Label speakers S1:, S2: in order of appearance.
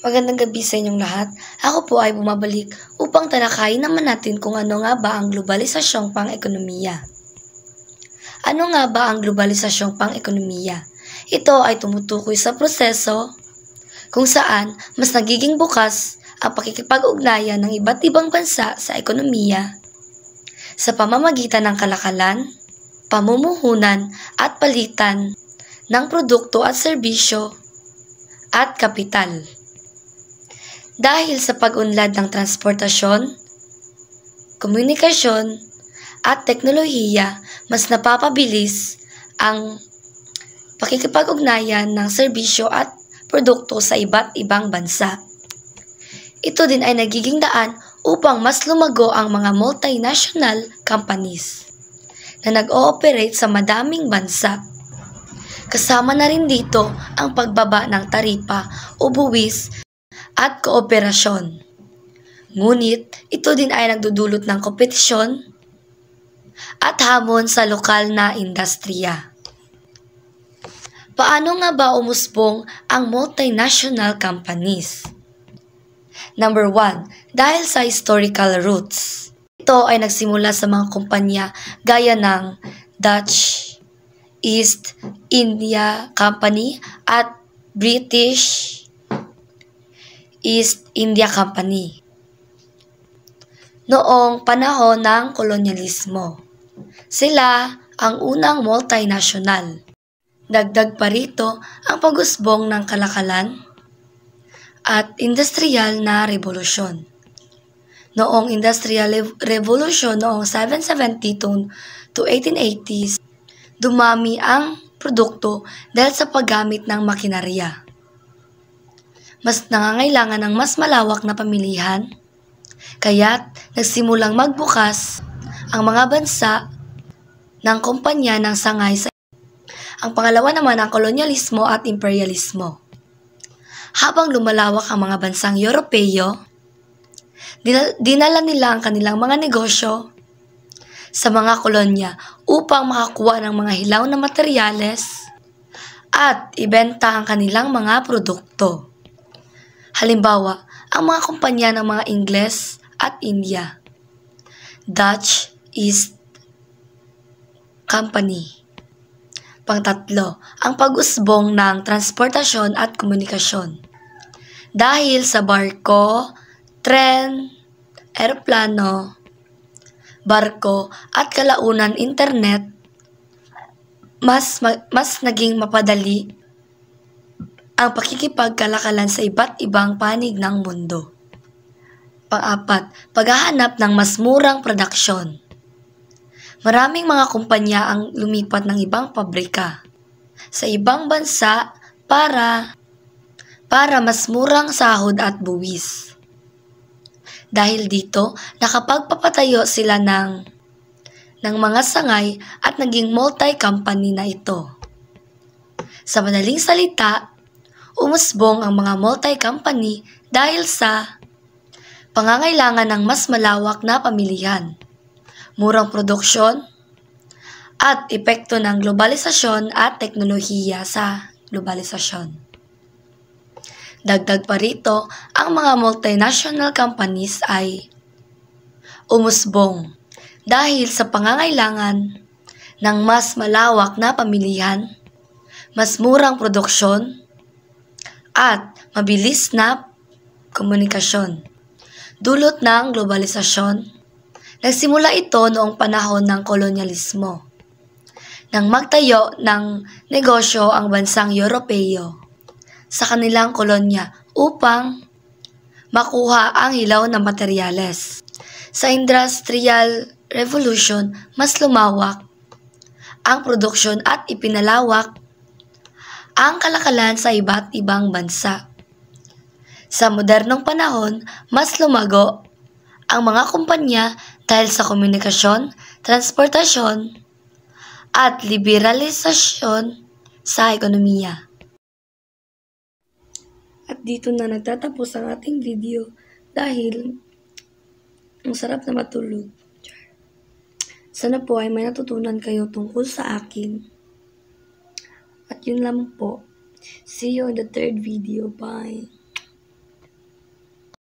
S1: Magandang gabi sa inyong lahat. Ako po ay bumabalik upang talakayin naman natin kung ano nga ba ang globalisasyong pang-ekonomiya. Ano nga ba ang globalisasyong pang-ekonomiya? Ito ay tumutukoy sa proseso kung saan mas nagiging bukas ang pakikipag-ugnayan ng iba't ibang bansa sa ekonomiya sa pamamagitan ng kalakalan, pamumuhunan at palitan ng produkto at serbisyo at kapital. Dahil sa pag-unlad ng transportasyon, komunikasyon, at teknolohiya, mas napapabilis ang pakikipag-ugnayan ng serbisyo at produkto sa iba't ibang bansa. Ito din ay nagiging daan upang mas lumago ang mga multinational companies na nag-ooperate sa madaming bansa. Kasama na rin dito ang pagbaba ng taripa o buwis at kooperasyon. Ngunit, ito din ay nagdudulot ng kompetisyon at hamon sa lokal na industriya. Paano nga ba umusbong ang multinational companies? Number 1, dahil sa historical roots. Ito ay nagsimula sa mga kumpanya gaya ng Dutch East India Company at British East India Company noong panahon ng kolonyalismo. Sila ang unang multinational. Dagdag pa rito ang pag-usbong ng kalakalan at industrial na revolusyon. Noong Industrial Revolution noong 770 to 1880s, dumami ang produkto dahil sa paggamit ng makinarya. Mas nangangailangan ng mas malawak na pamilihan, kaya't nagsimulang magbukas ang mga bansa ng kumpanya ng sangay sa ang pangalawa naman ang kolonyalismo at imperialismo. Habang lumalawak ang mga bansang Europeo, dinala nila ang kanilang mga negosyo sa mga kolonya upang makakuha ng mga hilaw na materyales at ibenta ang kanilang mga produkto. Halimbawa, ang mga kumpanya ng mga Ingles at India, Dutch East Company. Pangtatlo, ang pag-usbong ng transportasyon at komunikasyon. Dahil sa barko, tren, eroplano, barko at kalaunan internet, mas naging mapadali ang pakikipagkalakalan sa iba't ibang panig ng mundo. Pang-apat, paghahanap ng mas murang produksyon. Maraming mga kumpanya ang lumipat ng ibang pabrika sa ibang bansa para mas murang sahod at buwis. Dahil dito, nakapagpapatayo sila ng mga sangay at naging multi-company na ito. Sa madaling salita, umusbong ang mga multi-company dahil sa pangangailangan ng mas malawak na pamilihan, murang produksyon, at epekto ng globalisasyon at teknolohiya sa globalisasyon. Dagdag pa rito, ang mga multinational companies ay umusbong dahil sa pangangailangan ng mas malawak na pamilihan, mas murang produksyon, at mabilis na komunikasyon. Dulot ng globalisasyon, nagsimula ito noong panahon ng kolonyalismo, nang magtayo ng negosyo ang bansang Europeo sa kanilang kolonya upang makuha ang hilaw na materyales. Sa Industrial Revolution, mas lumawak ang produksyon at ipinalawak ang kalakalan sa iba't ibang bansa. Sa modernong panahon, mas lumago ang mga kumpanya dahil sa komunikasyon, transportasyon, at liberalisasyon sa ekonomiya. At dito na nagtatapos ang ating video dahil ang sarap na matulog. Sana po ay may natutunan kayo tungkol sa akin. At yun lang po. See you in the third video. Bye!